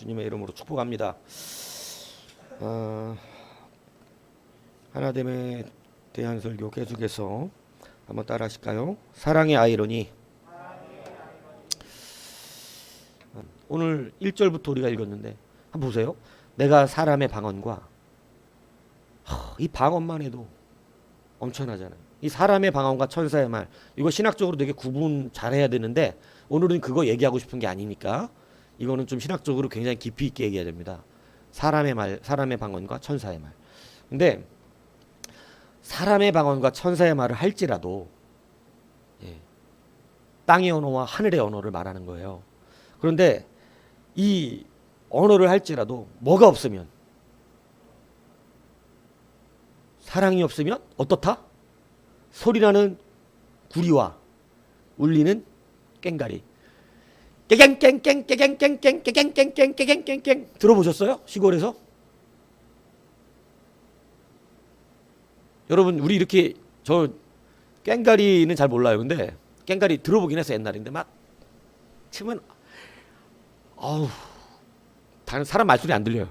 주님의 이름으로 축복합니다. 하나됨에 대한 설교 계속해서 한번 따라 하실까요? 사랑의 아이러니. 오늘 1절부터 우리가 읽었는데 한번 보세요. 내가 사람의 방언과 이 방언만 해도 엄청나잖아요. 이 사람의 방언과 천사의 말, 이거 신학적으로 되게 구분 잘해야 되는데 오늘은 그거 얘기하고 싶은 게 아니니까 이거는 좀 신학적으로 굉장히 깊이 있게 얘기해야 됩니다. 사람의 말, 사람의 방언과 천사의 말. 근데 사람의 방언과 천사의 말을 할지라도 땅의 언어와 하늘의 언어를 말하는 거예요. 그런데 이 언어를 할지라도 뭐가 없으면, 사랑이 없으면 어떻다? 소리나는 구리와 울리는 꽹가리. 깨갱깽깽 깨갱깽깽 깨갱깽깽 깨갱깽깽 들어보셨어요? 시골에서? 여러분 우리 이렇게 저 꽹가리는 잘 몰라요. 근데 꽹가리 들어보긴 했어 옛날인데 막 치면 아우 다른 사람 말소리 안 들려요.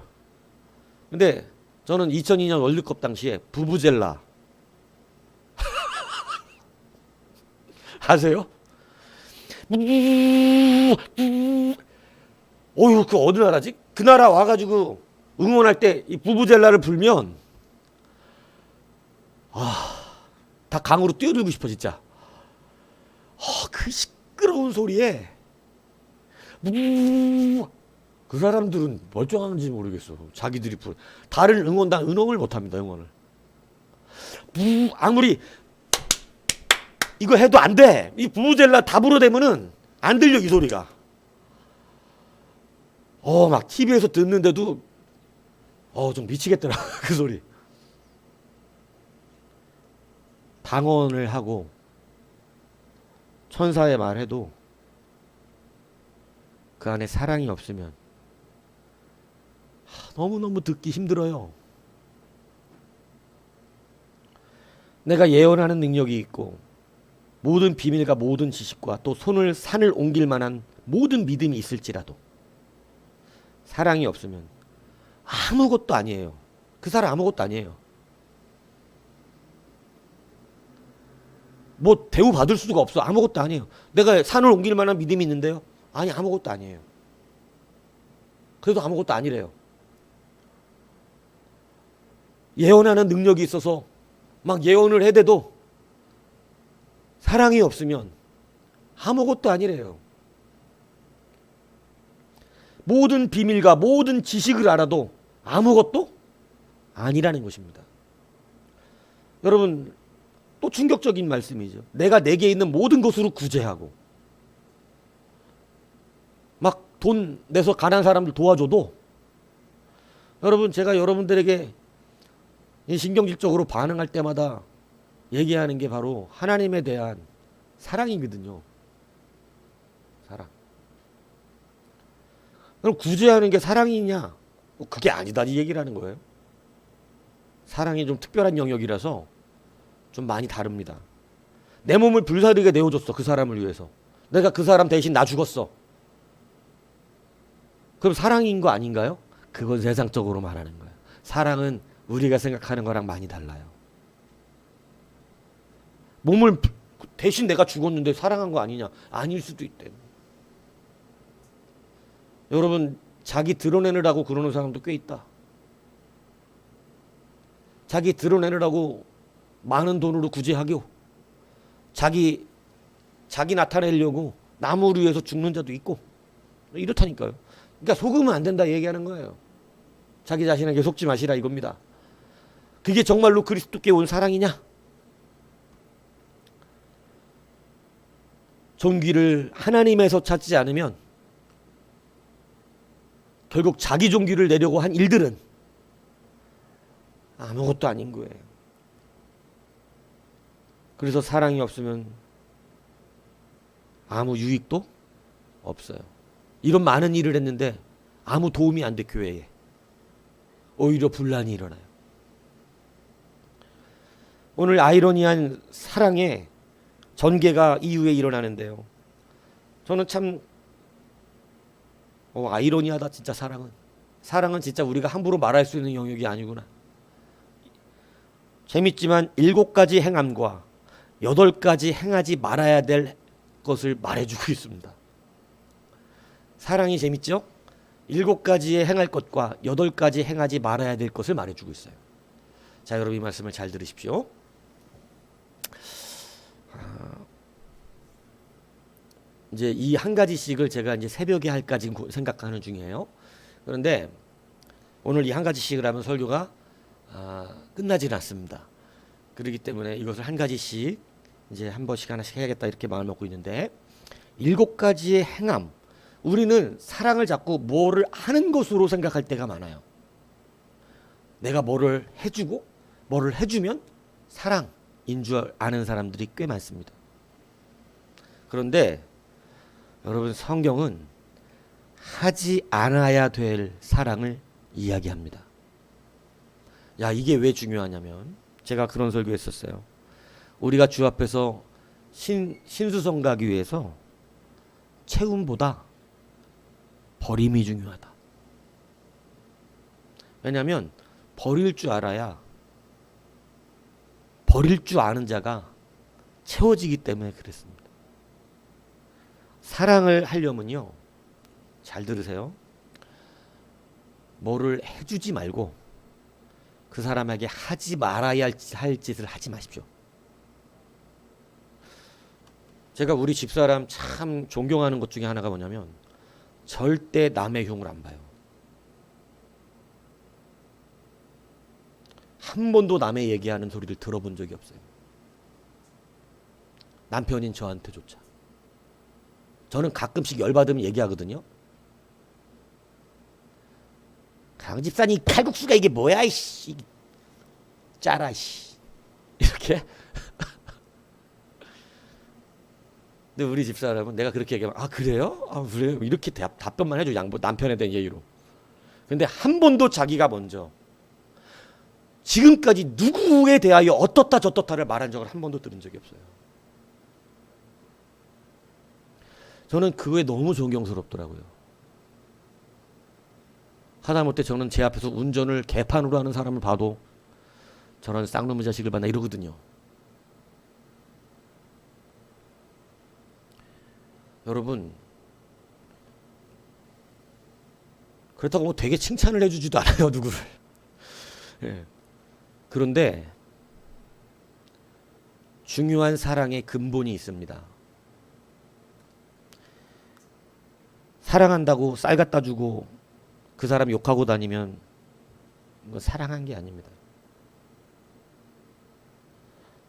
근데 저는 2002년 월드컵 당시에 부부젤라 아세요? 어휴 그 어느 나라지? 그 나라 와가지고 응원할 때 이 부부젤라를 불면 다 강으로 뛰어들고 싶어 진짜. 그 시끄러운 소리에 그 사람들은 멀쩡한지 모르겠어. 자기들이 다른 응원단 응원을 못합니다. 응원을 아무리 이거 해도 안 돼. 이 부부젤라 답으로 되면은 안 들려 이 소리가. 막 TV에서 듣는데도 좀 미치겠더라 그 소리. 방언을 하고 천사의 말해도 그 안에 사랑이 없으면 너무너무 듣기 힘들어요. 내가 예언하는 능력이 있고 모든 비밀과 모든 지식과 또 산을 옮길 만한 모든 믿음이 있을지라도 사랑이 없으면 아무것도 아니에요. 그 사람 아무것도 아니에요. 뭐 대우 받을 수가 없어. 아무것도 아니에요. 내가 산을 옮길 만한 믿음이 있는데요. 아니 아무것도 아니에요. 그래도 아무것도 아니래요. 예언하는 능력이 있어서 막 예언을 해대도 사랑이 없으면 아무것도 아니래요. 모든 비밀과 모든 지식을 알아도 아무것도 아니라는 것입니다. 여러분 또 충격적인 말씀이죠. 내가 내게 있는 모든 것으로 구제하고 막 돈 내서 가난한 사람들 도와줘도 여러분 제가 여러분들에게 신경질적으로 반응할 때마다 얘기하는 게 바로 하나님에 대한 사랑이거든요. 사랑. 그럼 구제하는 게 사랑이냐? 그게 아니다 이 얘기를 하는 거예요. 사랑이 좀 특별한 영역이라서 좀 많이 다릅니다. 내 몸을 불사르게 내어줬어. 그 사람을 위해서. 내가 그 사람 대신 나 죽었어. 그럼 사랑인 거 아닌가요? 그건 세상적으로 말하는 거예요. 사랑은 우리가 생각하는 거랑 많이 달라요. 몸을 대신 내가 죽었는데 사랑한 거 아니냐? 아닐 수도 있대. 여러분 자기 드러내느라고 그러는 사람도 꽤 있다. 자기 드러내느라고 많은 돈으로 구제하고 자기 나타내려고 남을 위해서 죽는 자도 있고 이렇다니까요. 그러니까 속으면 안 된다 얘기하는 거예요. 자기 자신에게 속지 마시라 이겁니다. 그게 정말로 그리스도께 온 사랑이냐? 존귀를 하나님에서 찾지 않으면 결국 자기 존귀를 내려고 한 일들은 아무것도 아닌 거예요. 그래서 사랑이 없으면 아무 유익도 없어요. 이런 많은 일을 했는데 아무 도움이 안 돼 교회에. 오히려 분란이 일어나요. 오늘 아이러니한 사랑의 전개가 이후에 일어나는데요. 저는 참 아이러니하다 진짜 사랑은. 사랑은 진짜 우리가 함부로 말할 수 있는 영역이 아니구나. 재밌지만 7가지 행함과 8가지 행하지 말아야 될 것을 말해주고 있습니다. 사랑이 재밌죠? 7가지의 행할 것과 8가지 행하지 말아야 될 것을 말해주고 있어요. 자, 여러분 이 말씀을 잘 들으십시오. 이제 이 한 가지씩을 제가 이제 새벽에 할까 지금 생각하는 중이에요. 그런데 오늘 이 한 가지씩을 하면 설교가 끝나질 않습니다. 그렇기 때문에 이것을 한 가지씩 이제 한 번씩 하나씩 해야겠다 이렇게 마음을 먹고 있는데 7가지의 행함. 우리는 사랑을 자꾸 뭐를 하는 것으로 생각할 때가 많아요. 내가 뭐를 해주고 뭐를 해주면 사랑인 줄 아는 사람들이 꽤 많습니다. 그런데 여러분 성경은 하지 않아야 될 사랑을 이야기합니다. 야, 이게 왜 중요하냐면 제가 그런 설교했었어요. 우리가 주 앞에서 신수성 가기 위해서 채움보다 버림이 중요하다. 왜냐하면 버릴 줄 알아야 버릴 줄 아는 자가 채워지기 때문에 그랬습니다. 사랑을 하려면요, 잘 들으세요. 뭐를 해주지 말고 그 사람에게 하지 말아야 할 짓을 하지 마십시오. 제가 우리 집사람 참 존경하는 것 중에 하나가 뭐냐면 절대 남의 흉을 안 봐요. 한 번도 남의 얘기하는 소리를 들어본 적이 없어요. 남편인 저한테조차. 저는 가끔씩 열받으면 얘기하거든요. 강 집사님 칼국수가 이게 뭐야 이씨 짜라 씨 이렇게. 근데 우리 집사람은 내가 그렇게 얘기하면 그래요? 그래요? 이렇게 답변만 해줘. 남편에 대한 예의로. 근데 한 번도 자기가 먼저 지금까지 누구에 대하여 어떻다 저떻다를 말한 적을 한 번도 들은 적이 없어요. 저는 그거에 너무 존경스럽더라고요. 하다못해 저는 제 앞에서 운전을 개판으로 하는 사람을 봐도 저런 쌍놈의 자식을 봤나 이러거든요. 여러분, 그렇다고 뭐 되게 칭찬을 해주지도 않아요, 누구를. 예. 그런데 중요한 사랑의 근본이 있습니다. 사랑한다고 쌀 갖다 주고 그 사람 욕하고 다니면 뭐 사랑한 게 아닙니다.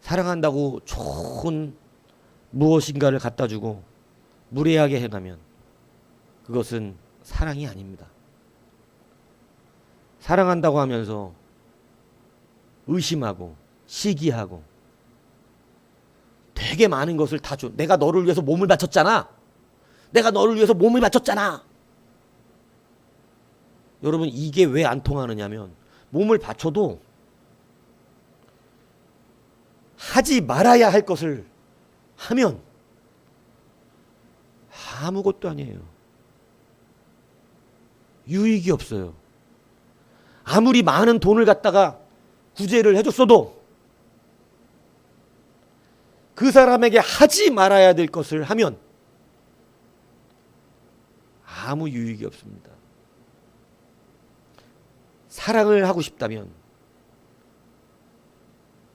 사랑한다고 좋은 무엇인가를 갖다 주고 무례하게 해가면 그것은 사랑이 아닙니다. 사랑한다고 하면서 의심하고 시기하고 되게 많은 것을 다 줘. 내가 너를 위해서 몸을 바쳤잖아. 내가 너를 위해서 몸을 바쳤잖아. 여러분, 이게 왜 안 통하느냐면 몸을 바쳐도 하지 말아야 할 것을 하면 아무것도 아니에요. 유익이 없어요. 아무리 많은 돈을 갖다가 구제를 해줬어도 그 사람에게 하지 말아야 될 것을 하면 아무 유익이 없습니다. 사랑을 하고 싶다면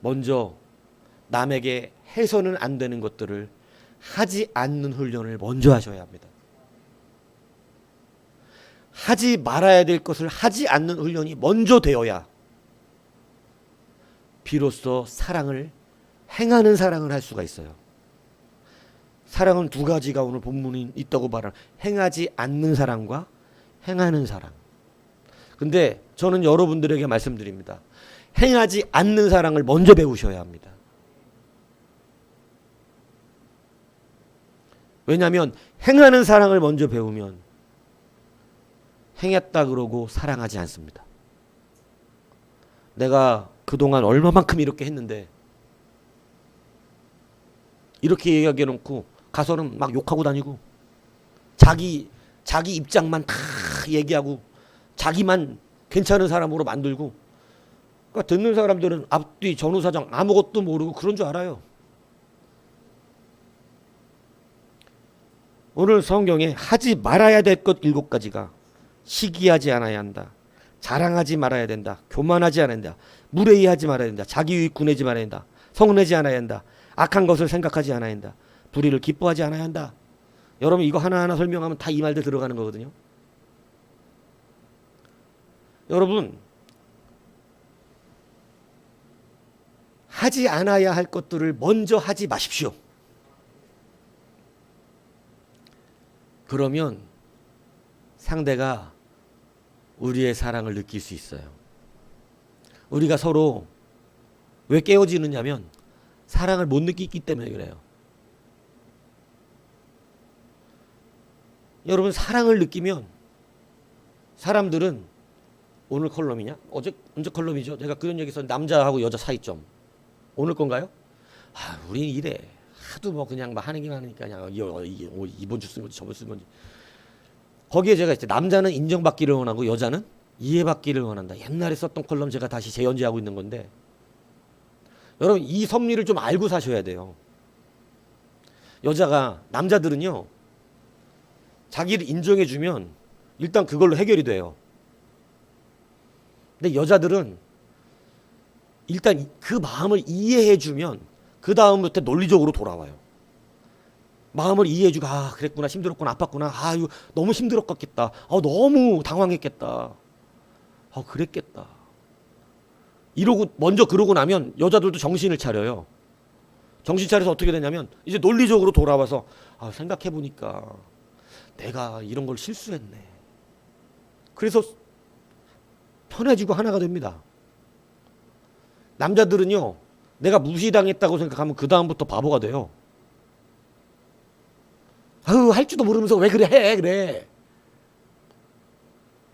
먼저 남에게 해서는 안 되는 것들을 하지 않는 훈련을 먼저 하셔야 합니다. 하지 말아야 될 것을 하지 않는 훈련이 먼저 되어야 비로소 사랑을 행하는 사랑을 할 수가 있어요. 사랑은 두 가지가 오늘 본문이 있다고 말하는 행하지 않는 사랑과 행하는 사랑. 근데 저는 여러분들에게 말씀드립니다. 행하지 않는 사랑을 먼저 배우셔야 합니다. 왜냐하면 행하는 사랑을 먼저 배우면 행했다 그러고 사랑하지 않습니다. 내가 그동안 얼마만큼 이렇게 했는데 이렇게 얘기해 놓고 가서는 막 욕하고 다니고 자기 자기 입장만 다 얘기하고 자기만 괜찮은 사람으로 만들고, 그러니까 듣는 사람들은 앞뒤 전후사정 아무것도 모르고 그런 줄 알아요. 오늘 성경에 하지 말아야 될 것 7가지가 시기하지 않아야 한다, 자랑하지 말아야 된다, 교만하지 않아야 된다, 무례히하지 말아야 된다, 자기 유익 구내지 말아야 된다, 성내지 않아야 한다, 악한 것을 생각하지 않아야 한다, 불의를 기뻐하지 않아야 한다. 여러분 이거 하나하나 설명하면 다 이 말들 들어가는 거거든요. 여러분 하지 않아야 할 것들을 먼저 하지 마십시오. 그러면 상대가 우리의 사랑을 느낄 수 있어요. 우리가 서로 왜 깨어지느냐면 사랑을 못 느끼기 때문에 그래요. 여러분 사랑을 느끼면 사람들은, 오늘 컬럼이냐? 언제 컬럼이죠? 제가 그런 얘기 했었는데, 남자하고 여자 차이점. 오늘 건가요? 우린 이래. 하도 뭐 그냥 막 하는 게 많으니까 그냥 이번 주 쓴 건지 저번 주 쓴 건지. 거기에 제가 이제 남자는 인정받기를 원하고 여자는 이해받기를 원한다. 옛날에 썼던 컬럼 제가 다시 재연재하고 있는 건데, 여러분 이 섭리를 좀 알고 사셔야 돼요. 남자들은요, 자기를 인정해주면 일단 그걸로 해결이 돼요. 근데 여자들은 일단 그 마음을 이해해주면 그 다음부터 논리적으로 돌아와요. 마음을 이해해주고, 그랬구나, 힘들었구나, 아팠구나, 이거 너무 힘들었겠다, 너무 당황했겠다, 그랬겠다, 이러고 먼저 그러고 나면 여자들도 정신을 차려요. 정신 차려서 어떻게 되냐면 이제 논리적으로 돌아와서, 생각해보니까 내가 이런 걸 실수했네. 그래서 편해지고 하나가 됩니다. 남자들은요, 내가 무시당했다고 생각하면 그 다음부터 바보가 돼요. 할 줄도 모르면서 왜 그래.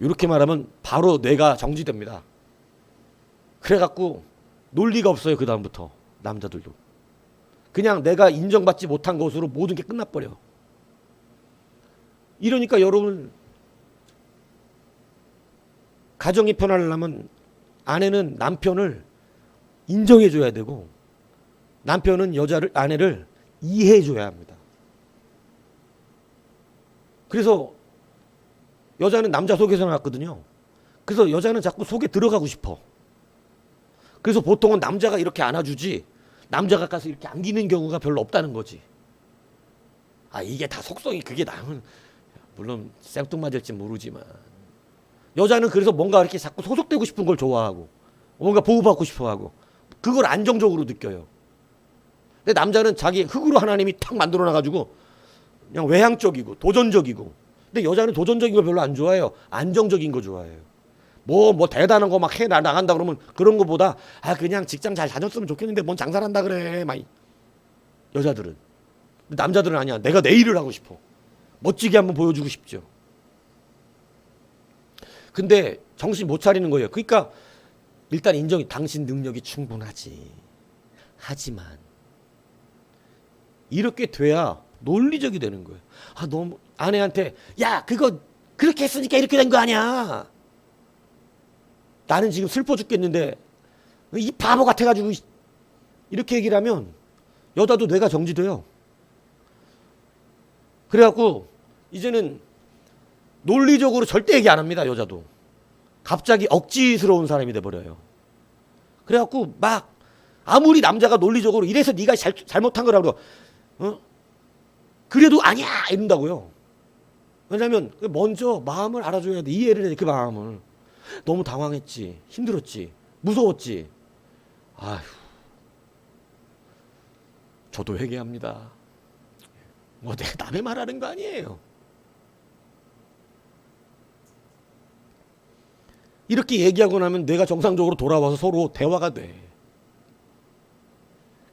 이렇게 말하면 바로 뇌가 정지됩니다. 그래갖고 논리가 없어요. 그 다음부터 남자들도 그냥 내가 인정받지 못한 것으로 모든 게 끝나버려. 이러니까 여러분, 가정이 편하려면 아내는 남편을 인정해줘야 되고, 남편은 아내를 이해해줘야 합니다. 그래서 여자는 남자 속에서 나왔거든요. 그래서 여자는 자꾸 속에 들어가고 싶어. 그래서 보통은 남자가 이렇게 안아주지, 남자가 가서 이렇게 안기는 경우가 별로 없다는 거지. 이게 다 속성이, 그게 나는 물론 생뚱맞을지 모르지만, 여자는 그래서 뭔가 이렇게 자꾸 소속되고 싶은 걸 좋아하고, 뭔가 보호받고 싶어하고, 그걸 안정적으로 느껴요. 근데 남자는 자기 흙으로 하나님이 탁 만들어 놔가지고 그냥 외향적이고 도전적이고. 근데 여자는 도전적인 걸 별로 안 좋아해요. 안정적인 거 좋아해요. 뭐 대단한 거 막 해 나간다 그러면 그런 거보다 그냥 직장 잘 다녔으면 좋겠는데 뭔 장사를 한다 그래. 막 여자들은. 근데 남자들은 아니야. 내가 내 일을 하고 싶어. 멋지게 한번 보여주고 싶죠. 근데 정신 못 차리는 거예요. 그러니까 일단 인정이, 당신 능력이 충분하지. 하지만 이렇게 돼야 논리적이 되는 거예요. 너무 아내한테, 야 그거 그렇게 했으니까 이렇게 된 거 아니야. 나는 지금 슬퍼 죽겠는데 이 바보 같아가지고, 이렇게 얘기를 하면 여자도 뇌가 정지돼요. 그래갖고 이제는 논리적으로 절대 얘기 안 합니다. 여자도 갑자기 억지스러운 사람이 돼버려요. 그래갖고 막 아무리 남자가 논리적으로 이래서 네가 잘못한 거라고 그래도 아니야 이런다고요. 왜냐면 먼저 마음을 알아줘야 돼. 이해를 해야 돼. 그 마음을. 너무 당황했지, 힘들었지, 무서웠지. 저도 회개합니다. 내가 남의 말하는 거 아니에요. 이렇게 얘기하고 나면 뇌가 정상적으로 돌아와서 서로 대화가 돼.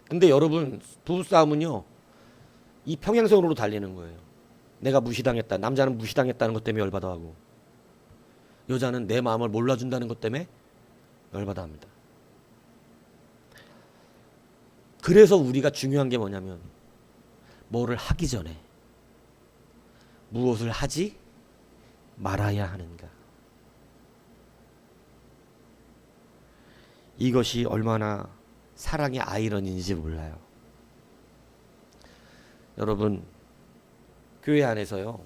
근데 여러분, 부부싸움은요, 이 평행선으로 달리는 거예요. 내가 무시당했다. 남자는 무시당했다는 것 때문에 열받아 하고, 여자는 내 마음을 몰라준다는 것 때문에 열받아 합니다. 그래서 우리가 중요한 게 뭐냐면, 뭐를 하기 전에 무엇을 하지 말아야 하는가? 이것이 얼마나 사랑의 아이러니인지 몰라요. 여러분, 교회 안에서요,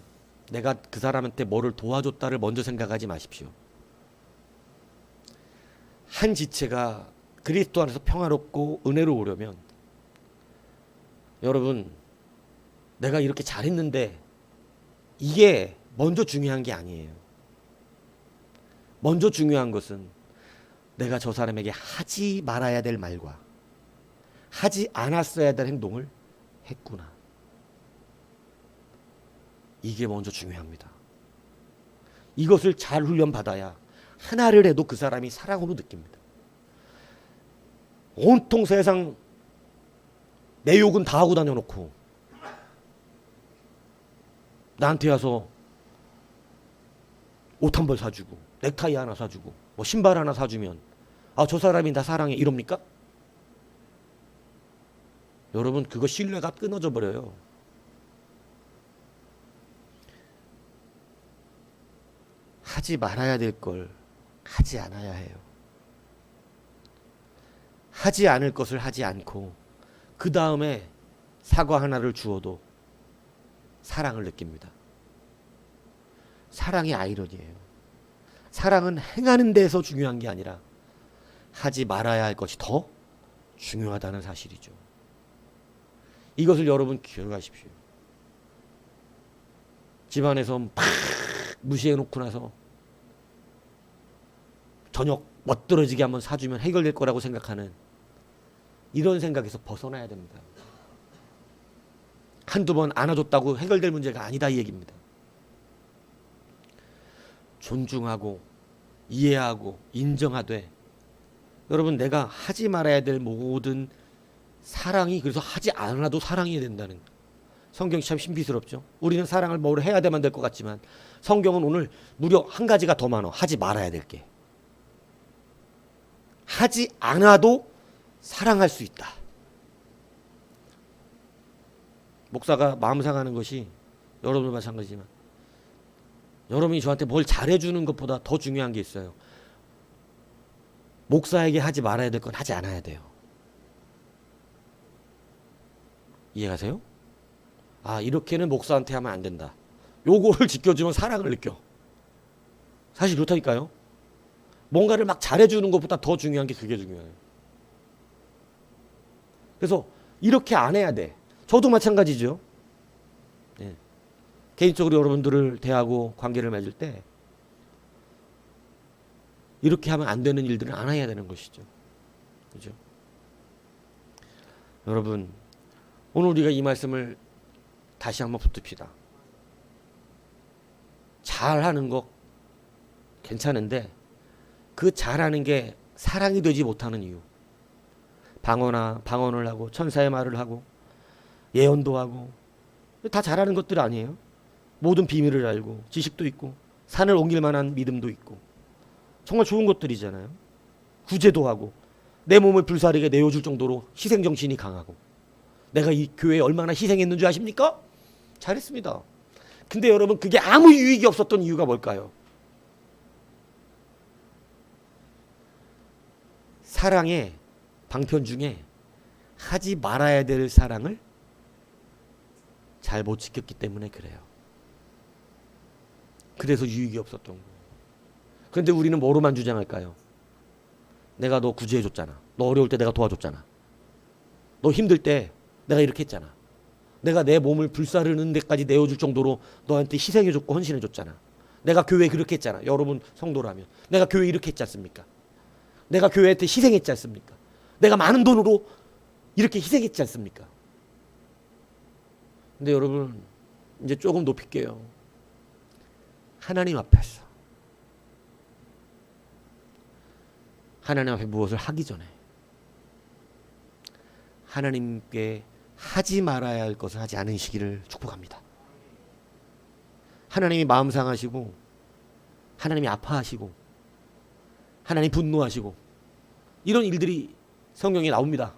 내가 그 사람한테 뭐를 도와줬다를 먼저 생각하지 마십시오. 한 지체가 그리스도 안에서 평화롭고 은혜로우려면, 여러분, 내가 이렇게 잘했는데 이게 먼저 중요한 게 아니에요. 먼저 중요한 것은 내가 저 사람에게 하지 말아야 될 말과 하지 않았어야 될 행동을 했구나. 이게 먼저 중요합니다. 이것을 잘 훈련받아야 하나를 해도 그 사람이 사랑으로 느낍니다. 온통 세상 내 욕은 다 하고 다녀놓고 나한테 와서 옷 한 벌 사주고 넥타이 하나 사주고 뭐 신발 하나 사주면 아, 저 사람이 나 사랑해 이럽니까? 여러분, 그거 신뢰가 끊어져 버려요. 하지 말아야 될 걸 하지 않아야 해요. 하지 않을 것을 하지 않고 그 다음에 사과 하나를 주어도 사랑을 느낍니다. 사랑의 아이러니예요. 사랑은 행하는 데서 중요한 게 아니라 하지 말아야 할 것이 더 중요하다는 사실이죠. 이것을 여러분 기억하십시오. 집안에서 막 무시해 놓고 나서 저녁 멋들어지게 한번 사주면 해결될 거라고 생각하는 이런 생각에서 벗어나야 됩니다. 한두 번 안아줬다고 해결될 문제가 아니다 이 얘기입니다. 존중하고 이해하고 인정하되, 여러분, 내가 하지 말아야 될 모든 사랑이 그래서 하지 않아도 사랑이 된다는, 성경이 참 신비스럽죠. 우리는 사랑을 뭘 해야 되만 될 것 같지만 성경은 오늘 무려 한 가지가 더 많아. 하지 말아야 될 게. 하지 않아도 사랑할 수 있다. 목사가 마음 상하는 것이 여러분도 마찬가지지만 여러분이 저한테 뭘 잘해주는 것보다 더 중요한 게 있어요. 목사에게 하지 말아야 될 건 하지 않아야 돼요. 이해가세요? 아, 이렇게는 목사한테 하면 안 된다. 요거를 지켜주면 사랑을 느껴. 사실 그렇다니까요. 뭔가를 막 잘해주는 것보다 더 중요한 게 그게 중요해요. 그래서 이렇게 안 해야 돼. 저도 마찬가지죠. 네. 개인적으로 여러분들을 대하고 관계를 맺을 때 이렇게 하면 안 되는 일들은 안 해야 되는 것이죠. 그죠? 여러분, 오늘 우리가 이 말씀을 다시 한번 붙듭시다. 잘하는 거 괜찮은데 그 잘하는 게 사랑이 되지 못하는 이유. 방언을 하고 천사의 말을 하고 예언도 하고 다 잘하는 것들 아니에요? 모든 비밀을 알고 지식도 있고 산을 옮길 만한 믿음도 있고 정말 좋은 것들이잖아요. 구제도 하고 내 몸을 불사르게 내어줄 정도로 희생정신이 강하고, 내가 이 교회에 얼마나 희생했는 줄 아십니까? 잘했습니다. 근데 여러분, 그게 아무 유익이 없었던 이유가 뭘까요? 사랑의 방편 중에 하지 말아야 될 사랑을 잘 못 지켰기 때문에 그래요. 그래서 유익이 없었던 거예요. 그런데 우리는 뭐로만 주장할까요? 내가 너 구제해줬잖아. 너 어려울 때 내가 도와줬잖아. 너 힘들 때 내가 이렇게 했잖아. 내가 내 몸을 불사르는 데까지 내어줄 정도로 너한테 희생해줬고 헌신해줬잖아. 내가 교회에 그렇게 했잖아. 여러분 성도라면 내가 교회 이렇게 했지 않습니까? 내가 교회한테 희생했지 않습니까? 내가 많은 돈으로 이렇게 희생했지 않습니까? 근데 여러분, 이제 조금 높일게요. 하나님 앞에서, 하나님 앞에 무엇을 하기 전에 하나님께 하지 말아야 할 것을 하지 않으시기를 축복합니다. 하나님이 마음 상하시고 하나님이 아파하시고 하나님 분노하시고 이런 일들이 성경에 나옵니다.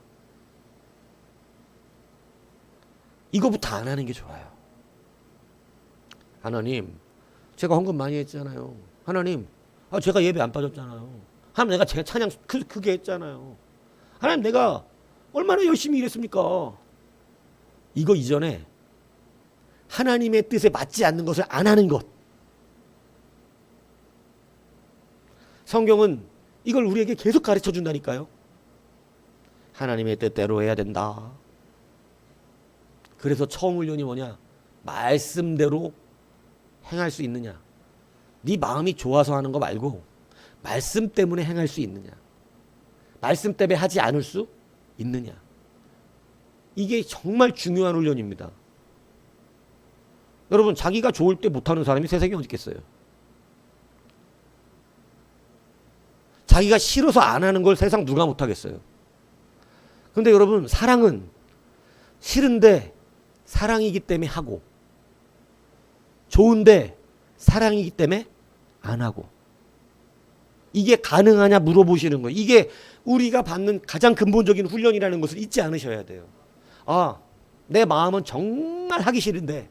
이거부터 안 하는 게 좋아요. 하나님, 제가 헌금 많이 했잖아요. 하나님, 제가 예배 안 빠졌잖아요. 하나님, 내가 제가 찬양 크게 했잖아요. 하나님, 내가 얼마나 열심히 일했습니까? 이거 이전에 하나님의 뜻에 맞지 않는 것을 안 하는 것. 성경은 이걸 우리에게 계속 가르쳐 준다니까요. 하나님의 뜻대로 해야 된다. 그래서 처음 훈련이 뭐냐? 말씀대로 행할 수 있느냐? 네 마음이 좋아서 하는 거 말고 말씀 때문에 행할 수 있느냐? 말씀 때문에 하지 않을 수 있느냐? 이게 정말 중요한 훈련입니다. 여러분, 자기가 좋을 때 못하는 사람이 세상에 어디 있겠어요? 자기가 싫어서 안 하는 걸 세상 누가 못하겠어요? 근데 여러분, 사랑은 싫은데 사랑이기 때문에 하고, 좋은데 사랑이기 때문에 안 하고, 이게 가능하냐 물어보시는 거예요. 이게 우리가 받는 가장 근본적인 훈련이라는 것을 잊지 않으셔야 돼요. 내 마음은 정말 하기 싫은데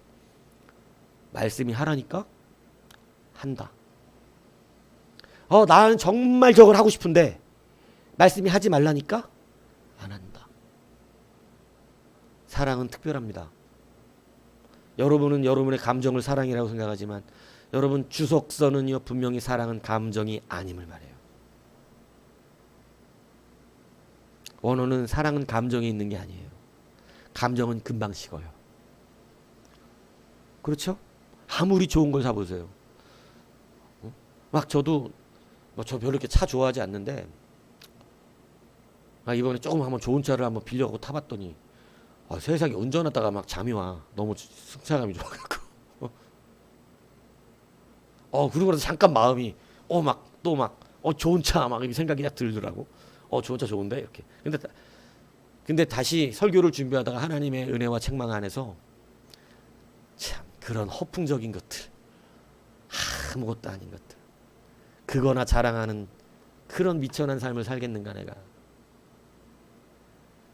말씀이 하라니까 한다. 나는 정말 저걸 하고 싶은데 말씀이 하지 말라니까 안 한다. 사랑은 특별합니다. 여러분은 여러분의 감정을 사랑이라고 생각하지만 여러분, 주석서는요, 분명히 사랑은 감정이 아님을 말해요. 원어는 사랑은 감정이 있는 게 아니에요. 감정은 금방 식어요. 그렇죠? 아무리 좋은 걸 사보세요. 막 저도 저 별로 이렇게 차 좋아하지 않는데 이번에 조금 한번 좋은 차를 한번 빌려가고 타봤더니 세상에 운전하다가 막 잠이 와. 너무 승차감이 좋아갖고. 그러고 나서 잠깐 마음이 좋은 차 막 이 생각이 딱 들더라고. 좋은 차 좋은데 이렇게. 근데 다시 설교를 준비하다가 하나님의 은혜와 책망 안에서 참 그런 허풍적인 것들, 아무것도 아닌 것들, 그거나 자랑하는 그런 미천한 삶을 살겠는가 내가.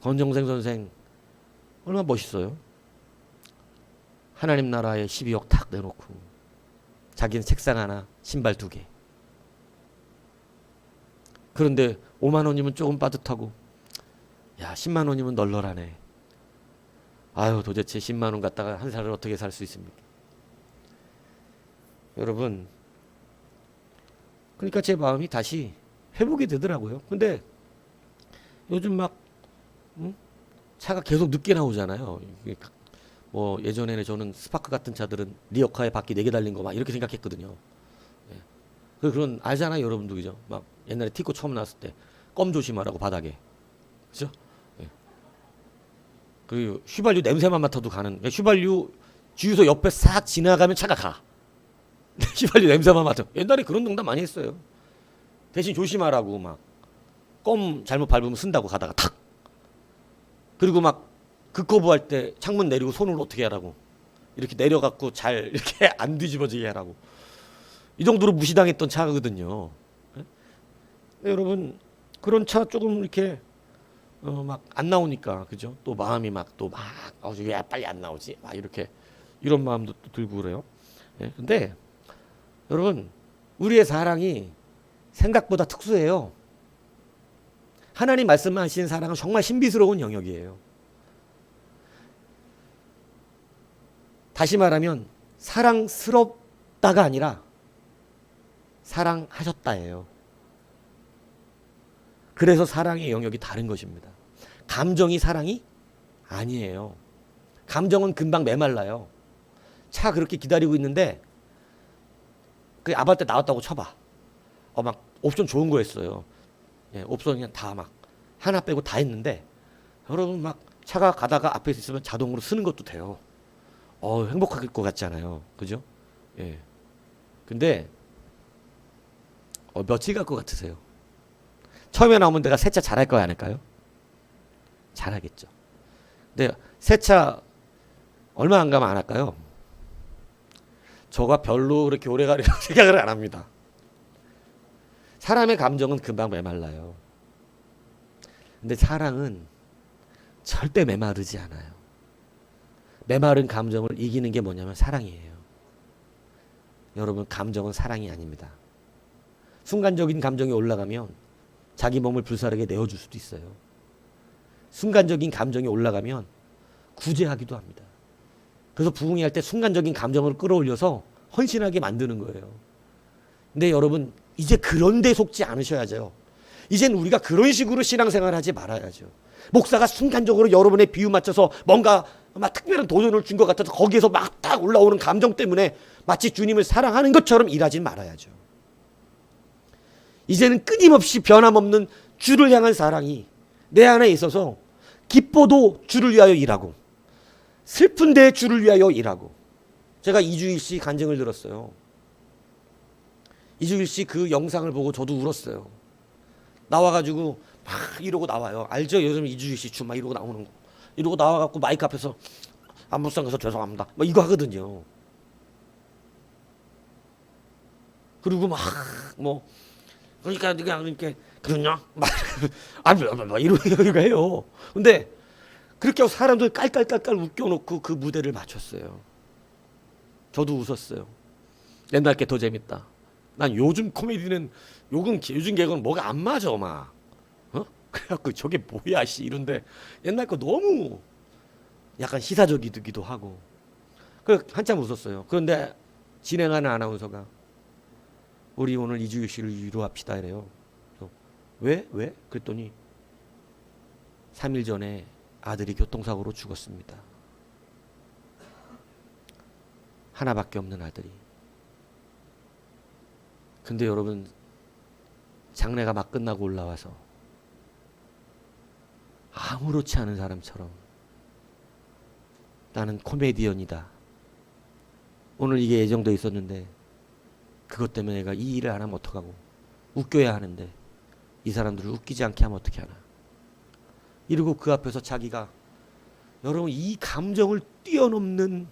권정생 선생 얼마나 멋있어요. 하나님 나라에 12억 탁 내놓고 자기는 책상 하나, 신발 2개. 그런데 5만 원이면 조금 빠듯하고 10만 원이면 널널하네. 도대체 10만 원 갖다가 한 살을 어떻게 살 수 있습니까? 여러분, 그러니까 제 마음이 다시 회복이 되더라고요. 근데 요즘 차가 계속 늦게 나오잖아요. 예전에는 저는 스파크 같은 차들은 리어카에 바퀴 4개 달린 거 이렇게 생각했거든요. 그런 알잖아요, 여러분도. 그죠? 옛날에 티코 처음 나왔을 때 껌 조심하라고 바닥에. 그죠? 그리고 휘발유 냄새만 맡아도 가는. 휘발유 주유소 옆에 싹 지나가면 차가 가. 휘발유 냄새만 맡아. 옛날에 그런 농담 많이 했어요. 대신 조심하라고 껌 잘못 밟으면 쓴다고 가다가 탁. 그리고 극커브 할 때 창문 내리고 손을 어떻게 하라고. 이렇게 내려갖고 잘 이렇게 안 뒤집어지게 하라고. 이 정도로 무시당했던 차거든요. 여러분, 그런 차 조금 이렇게 안 나오니까, 그죠? 또 마음이 왜 빨리 안 나오지? 이렇게 이런 마음도 또 들고 그래요. 근데 여러분, 우리의 사랑이 생각보다 특수해요. 하나님 말씀하신 사랑은 정말 신비스러운 영역이에요. 다시 말하면 사랑스럽다가 아니라 사랑하셨다예요. 그래서 사랑의 영역이 다른 것입니다. 감정이 사랑이 아니에요. 감정은 금방 메말라요. 차 그렇게 기다리고 있는데 그 아파트 나왔다고 쳐봐. 옵션 좋은 거였어요. 옵션 그냥 다 하나 빼고 다 했는데 여러분 차가 가다가 앞에 있으면 자동으로 쓰는 것도 돼요. 행복할 것 같잖아요. 그죠? 근데 며칠 갈 것 같으세요? 처음에 나오면 내가 세차 잘할 거야, 안 할까요? 잘하겠죠. 근데 세차 얼마 안 가면 안 할까요? 저가 별로 그렇게 오래 가리라고 생각을 안 합니다. 사람의 감정은 금방 메말라요. 근데 사랑은 절대 메마르지 않아요. 메마른 감정을 이기는 게 뭐냐면 사랑이에요. 여러분, 감정은 사랑이 아닙니다. 순간적인 감정이 올라가면 자기 몸을 불사르게 내어줄 수도 있어요. 순간적인 감정이 올라가면 구제하기도 합니다. 그래서 부흥회 할 때 순간적인 감정을 끌어올려서 헌신하게 만드는 거예요. 근데 여러분, 이제 그런 데 속지 않으셔야죠. 이젠 우리가 그런 식으로 신앙생활 하지 말아야죠. 목사가 순간적으로 여러분의 비유 맞춰서 뭔가 막 특별한 도전을 준 것 같아서 거기에서 막 딱 올라오는 감정 때문에 마치 주님을 사랑하는 것처럼 일하지 말아야죠. 이제는 끊임없이 변함없는 주를 향한 사랑이 내 안에 있어서 기뻐도 주를 위하여 일하고 슬픈데 주를 위하여 일하고. 제가 이주일 씨 간증을 들었어요. 이주일 씨 그 영상을 보고 저도 울었어요. 나와가지고 막 이러고 나와요. 알죠? 요즘 이주일 씨 춤 막 이러고 나오는 거. 이러고 나와갖고 마이크 앞에서 안무상 가서 죄송합니다. 막 이거 하거든요. 그리고 막 뭐 그러니까 그냥 이렇게 그러냐? 막 이러고 해요. 근데 그렇게 하고 사람들 깔깔깔깔 웃겨놓고 그 무대를 마쳤어요. 저도 웃었어요. 옛날 게 더 재밌다. 난 요즘 코미디는 요즘 개그는 뭐가 안 맞아 막. 그래갖고 저게 뭐야 씨 이런데 옛날 거 너무 약간 시사적이기도 하고. 그 한참 웃었어요. 그런데 진행하는 아나운서가 우리 오늘 이주일 씨를 위로합시다 이래요. 왜? 그랬더니 3일 전에 아들이 교통사고로 죽었습니다. 하나밖에 없는 아들이. 근데 여러분, 장례가 막 끝나고 올라와서 아무렇지 않은 사람처럼 나는 코미디언이다. 오늘 이게 예정돼 있었는데 그것 때문에 내가 이 일을 안 하면 어떡하고, 웃겨야 하는데 이 사람들을 웃기지 않게 하면 어떻게 하나. 이러고 그 앞에서 자기가, 여러분 이 감정을 뛰어넘는,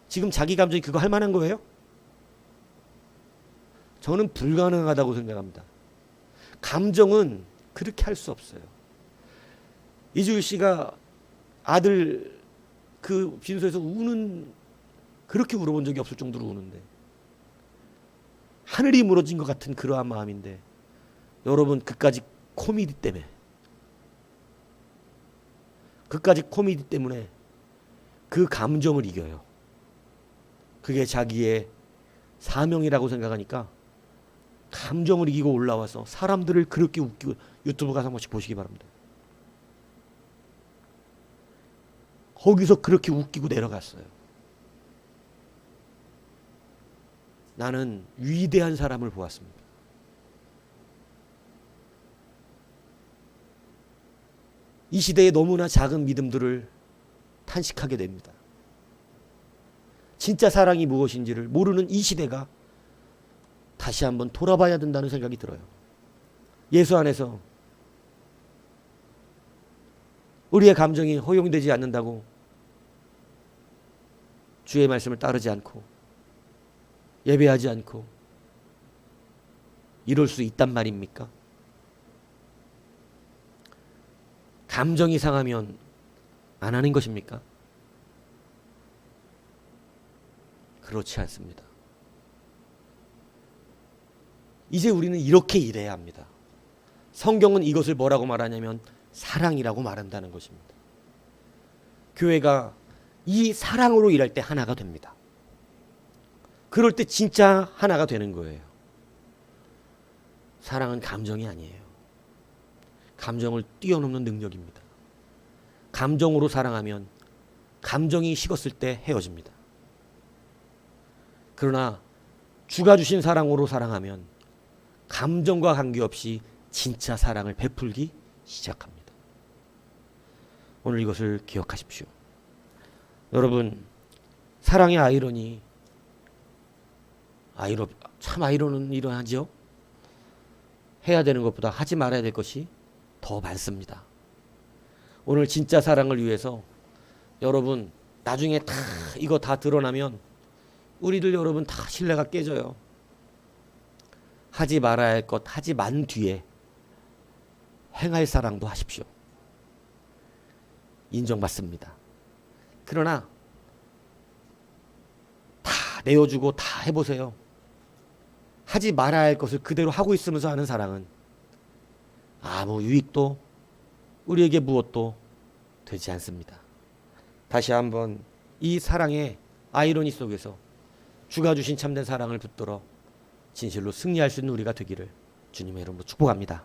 지금 자기 감정이 그거 할 만한 거예요? 저는 불가능하다고 생각합니다. 감정은 그렇게 할 수 없어요. 이주일 씨가 아들 그 빈소에서 그렇게 울어본 적이 없을 정도로 우는데, 하늘이 무너진 것 같은 그러한 마음인데, 여러분 그까지 코미디 때문에 그 감정을 이겨요. 그게 자기의 사명이라고 생각하니까 감정을 이기고 올라와서 사람들을 그렇게 웃기고, 유튜브 가서 한 번씩 보시기 바랍니다. 거기서 그렇게 웃기고 내려갔어요. 나는 위대한 사람을 보았습니다. 이 시대에 너무나 작은 믿음들을 탄식하게 됩니다. 진짜 사랑이 무엇인지를 모르는 이 시대가 다시 한번 돌아봐야 된다는 생각이 들어요. 예수 안에서 우리의 감정이 허용되지 않는다고 주의 말씀을 따르지 않고 예배하지 않고 이럴 수 있단 말입니까? 감정이 상하면 안 하는 것입니까? 그렇지 않습니다. 이제 우리는 이렇게 일해야 합니다. 성경은 이것을 뭐라고 말하냐면 사랑이라고 말한다는 것입니다. 교회가 이 사랑으로 일할 때 하나가 됩니다. 그럴 때 진짜 하나가 되는 거예요. 사랑은 감정이 아니에요. 감정을 뛰어넘는 능력입니다. 감정으로 사랑하면 감정이 식었을 때 헤어집니다. 그러나 주가 주신 사랑으로 사랑하면 감정과 관계없이 진짜 사랑을 베풀기 시작합니다. 오늘 이것을 기억하십시오. 여러분, 사랑의 참 아이러는 이러하죠. 해야 되는 것보다 하지 말아야 될 것이 더 많습니다. 오늘 진짜 사랑을 위해서 여러분 나중에 이거 다 드러나면 우리들 여러분 다 신뢰가 깨져요. 하지 말아야 할 것 하지 만 뒤에 행할 사랑도 하십시오. 인정받습니다. 그러나 다 내어주고 다 해보세요. 하지 말아야 할 것을 그대로 하고 있으면서 하는 사랑은 아무 유익도 우리에게 무엇도 되지 않습니다. 다시 한번 이 사랑의 아이러니 속에서 주가 주신 참된 사랑을 붙들어 진실로 승리할 수 있는 우리가 되기를 주님의 이름으로 축복합니다.